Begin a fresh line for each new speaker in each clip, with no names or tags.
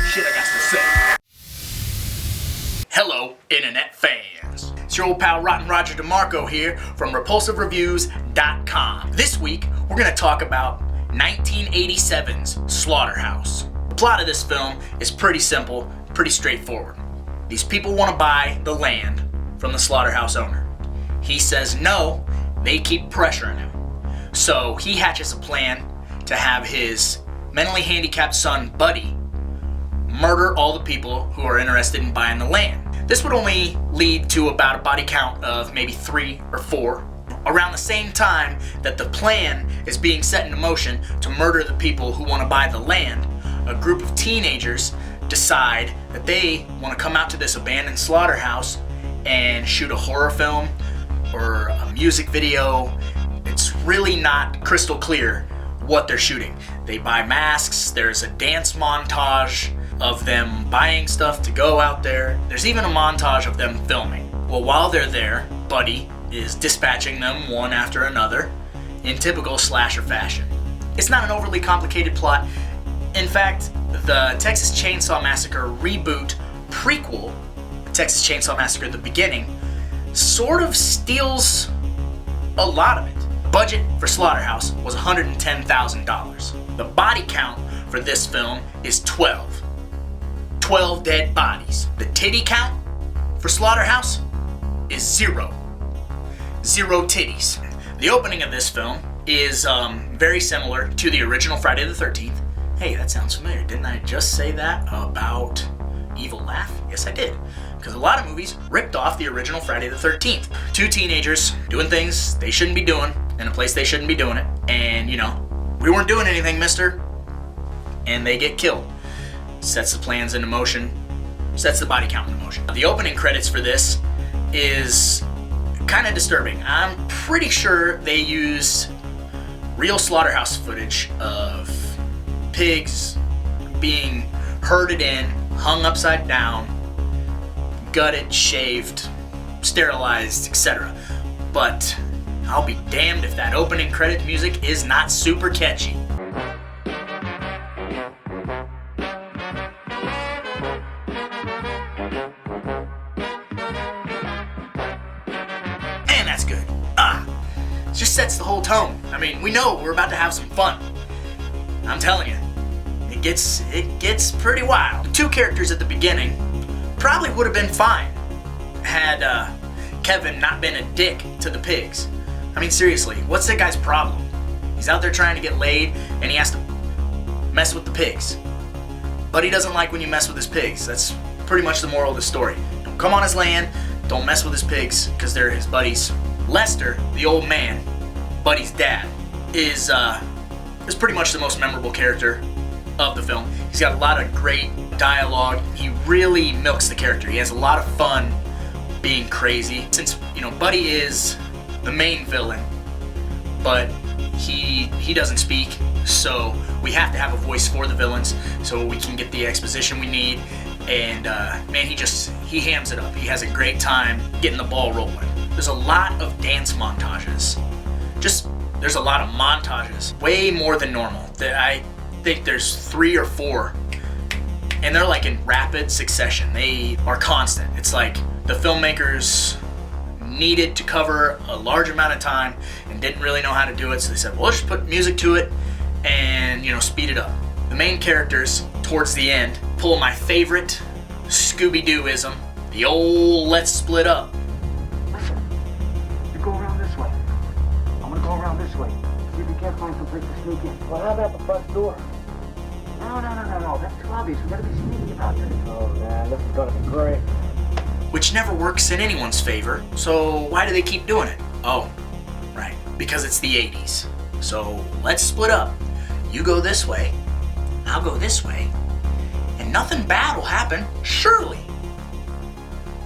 shit I got to say. Hello, internet fans. It's your old pal Rotten Roger DeMarco here from RepulsiveReviews.com. This week, we're gonna talk about 1987's Slaughterhouse. The plot of this film is pretty simple, pretty straightforward. These people want to buy the land from the slaughterhouse owner. He says no, they keep pressuring him. So he hatches a plan to have his mentally handicapped son, Buddy, murder all the people who are interested in buying the land. This would only lead to about a body count of maybe 3 or 4. Around the same time that the plan is being set into motion to murder the people who want to buy the land, a group of teenagers decide that they want to come out to this abandoned slaughterhouse and shoot a horror film or a music video. It's really not crystal clear what they're shooting. They buy masks, there's a dance montage of them buying stuff to go out there. There's even a montage of them filming. Well, while they're there, Buddy is dispatching them one after another in typical slasher fashion. It's not an overly complicated plot. In fact, the Texas Chainsaw Massacre reboot prequel, Texas Chainsaw Massacre: The Beginning, sort of steals a lot of it. Budget for Slaughterhouse was $110,000. The body count for this film is 12. 12 dead bodies. The titty count for Slaughterhouse is 0. 0 titties. The opening of this film is very similar to the original Friday the 13th. Hey, that sounds familiar. Didn't I just say that about Evil Laugh? Yes, I did. Because a lot of movies ripped off the original Friday the 13th. 2 teenagers doing things they shouldn't be doing in a place they shouldn't be doing it. And, you know, we weren't doing anything, mister. And they get killed. Sets the plans into motion. Sets the body count into motion. The opening credits for this is kind of disturbing. I'm pretty sure they used real slaughterhouse footage of pigs being herded in, hung upside down, gutted, shaved, sterilized, etc. But I'll be damned if that opening credit music is not super catchy. And that's good. It just sets the whole tone. I mean, we know we're about to have some fun. I'm telling you, it gets pretty wild. The 2 characters at the beginning probably would have been fine had Kevin not been a dick to the pigs. I mean, seriously, what's that guy's problem? He's out there trying to get laid and he has to mess with the pigs. But he doesn't like when you mess with his pigs. That's pretty much the moral of the story. Don't come on his land, don't mess with his pigs, because they're his buddies. Lester, the old man, Buddy's dad, is pretty much the most memorable character of the film. He's got a lot of great dialogue. He really milks the character. He has a lot of fun being crazy. Since, you know, Buddy is the main villain, but he doesn't speak, so we have to have a voice for the villains so we can get the exposition we need. And man, he hams it up. He has a great time getting the ball rolling. There's a lot of dance montages. There's a lot of montages, way more than normal. I think there's 3 or 4, and they're like in rapid succession. They are constant. It's like the filmmakers needed to cover a large amount of time and didn't really know how to do it, so they said, well, let's just put music to it and, you know, speed it up. The main characters, towards the end, pull my favorite Scooby-Doo-ism, the old let's split up.
Listen, you go around this way. I'm gonna go around this way. See if we can't find some place to sneak in.
Well, how about the front door?
No. That's too obvious. We gotta be sneaky about this.
Oh, man, this is gonna be great.
Which never works in anyone's favor, so why do they keep doing it? Oh, right, because it's the 80s. So let's split up. You go this way, I'll go this way, and nothing bad will happen, surely.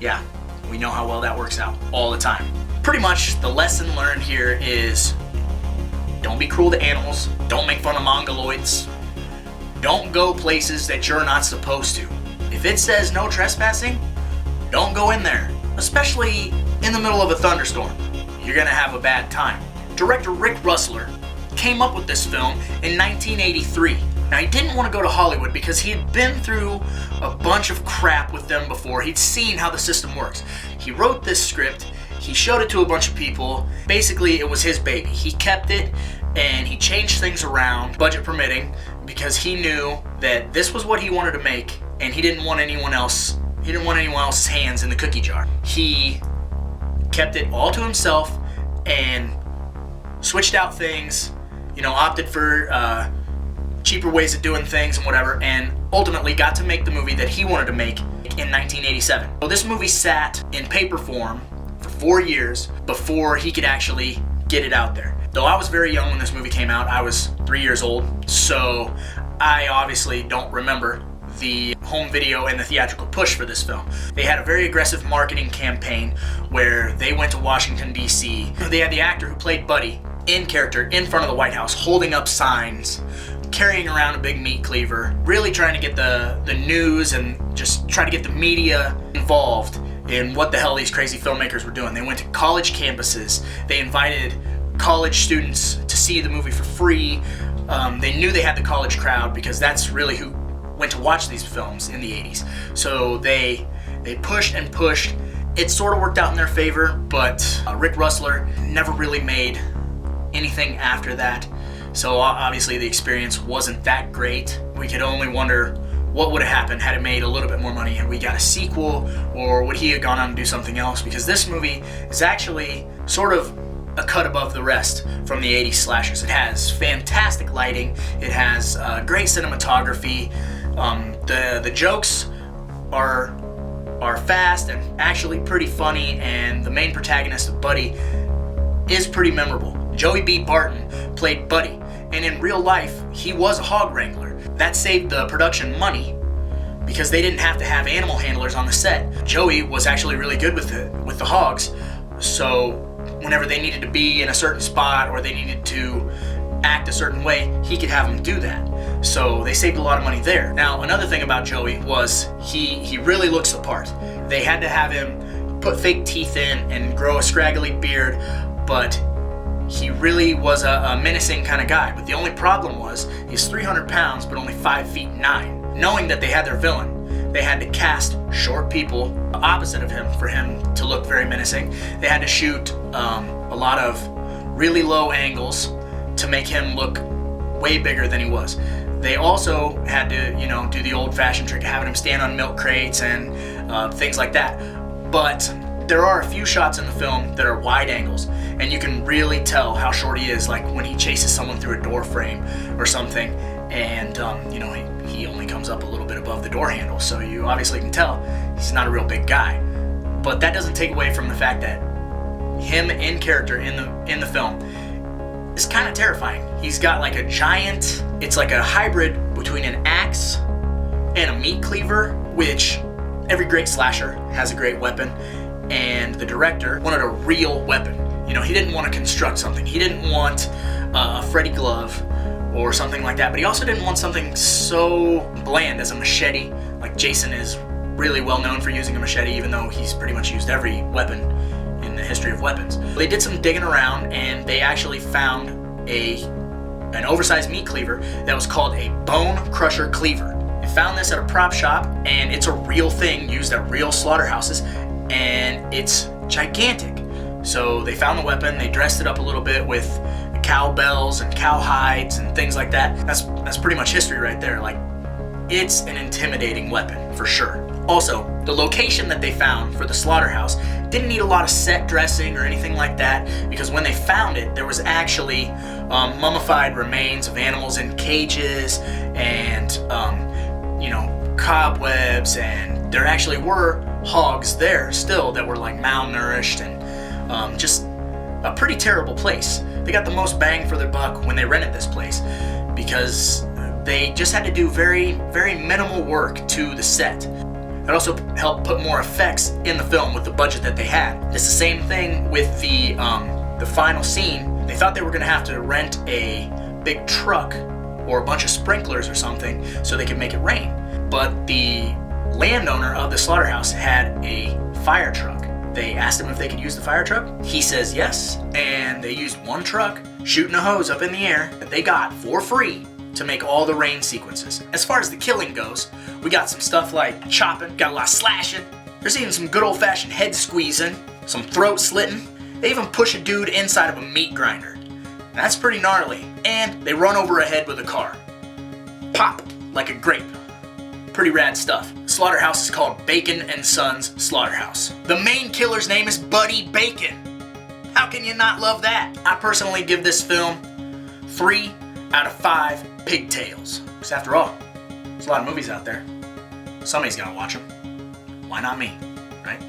Yeah, we know how well that works out all the time. Pretty much the lesson learned here is don't be cruel to animals, don't make fun of mongoloids, don't go places that you're not supposed to. If it says no trespassing, don't go in there, especially in the middle of a thunderstorm. You're gonna have a bad time. Director Rick Russler came up with this film in 1983 Now, he didn't want to go to Hollywood because he had been through a bunch of crap with them before. He'd seen how the system works. He wrote this script, he showed it to a bunch of people. Basically, it was his baby. He kept it, and he changed things around, budget permitting, because he knew that this was what he wanted to make, and he didn't want anyone else. He didn't want anyone else's hands in the cookie jar. He kept it all to himself and switched out things, opted for cheaper ways of doing things and whatever, and ultimately got to make the movie that he wanted to make in 1987. So this movie sat in paper form for 4 years before he could actually get it out there. Though I was very young when this movie came out, I was 3 years old, so I obviously don't remember the home video and the theatrical push for this film. They had a very aggressive marketing campaign where they went to Washington, D.C. They had the actor who played Buddy in character in front of the White House holding up signs, carrying around a big meat cleaver, really trying to get the news and just try to get the media involved in what the hell these crazy filmmakers were doing. They went to college campuses. They invited college students to see the movie for free. They knew they had the college crowd because that's really who went to watch these films in the 80s. So they pushed and pushed. It sort of worked out in their favor, but Rick Russler never really made anything after that. So obviously the experience wasn't that great. We could only wonder what would have happened had it made a little bit more money and we got a sequel, or would he have gone on to do something else? Because this movie is actually sort of a cut above the rest from the 80s slashers. It has fantastic lighting. It has great cinematography. The jokes are fast and actually pretty funny, and the main protagonist of Buddy is pretty memorable. Joey B. Barton played Buddy, and in real life, he was a hog wrangler. That saved the production money because they didn't have to have animal handlers on the set. Joey was actually really good with the hogs, so whenever they needed to be in a certain spot or they needed to act a certain way, he could have them do that. So they saved a lot of money there. Now, another thing about Joey was he really looks the part. They had to have him put fake teeth in and grow a scraggly beard, but he really was a menacing kind of guy. But the only problem was he's 300 pounds but only 5'9". Knowing that they had their villain, they had to cast short people opposite of him for him to look very menacing. They had to shoot a lot of really low angles to make him look way bigger than he was. They also had to, do the old-fashioned trick of having him stand on milk crates and things like that. But there are a few shots in the film that are wide angles, and you can really tell how short he is, like when he chases someone through a door frame or something, and he only comes up a little bit above the door handle, so you obviously can tell he's not a real big guy. But that doesn't take away from the fact that him in character in the film is kind of terrifying. He's got like a giant, it's like a hybrid between an axe and a meat cleaver, which every great slasher has a great weapon, and the director wanted a real weapon. He didn't want to construct something. He didn't want a Freddy glove or something like that, but he also didn't want something so bland as a machete. Like Jason is really well known for using a machete, even though he's pretty much used every weapon in the history of weapons. They did some digging around, and they actually found an oversized meat cleaver that was called a bone crusher cleaver. They found this at a prop shop, and it's a real thing used at real slaughterhouses, and it's gigantic. So they found the weapon, they dressed it up a little bit with cowbells and cowhides and things like that. That's pretty much history right there. Like, it's an intimidating weapon for sure. Also, the location that they found for the slaughterhouse didn't need a lot of set dressing or anything like that, because when they found it, there was actually mummified remains of animals in cages and cobwebs, and there actually were hogs there still that were like malnourished and just a pretty terrible place. They got the most bang for their buck when they rented this place because they just had to do very, very minimal work to the set. It also helped put more effects in the film with the budget that they had. It's the same thing with the final scene. They thought they were going to have to rent a big truck or a bunch of sprinklers or something so they could make it rain. But the landowner of the slaughterhouse had a fire truck. They asked him if they could use the fire truck. He says yes, and they used one truck shooting a hose up in the air that they got for free to make all the rain sequences. As far as the killing goes, we got some stuff like chopping, got a lot of slashing. There's even some good old-fashioned head squeezing, some throat slitting. They even push a dude inside of a meat grinder. That's pretty gnarly. And they run over a head with a car. Pop, like a grape. Pretty rad stuff. Slaughterhouse is called Bacon and Sons Slaughterhouse. The main killer's name is Buddy Bacon. How can you not love that? I personally give this film 3 out of 5 pigtails. Because after all, there's a lot of movies out there. Somebody's gotta watch them. Why not me, right?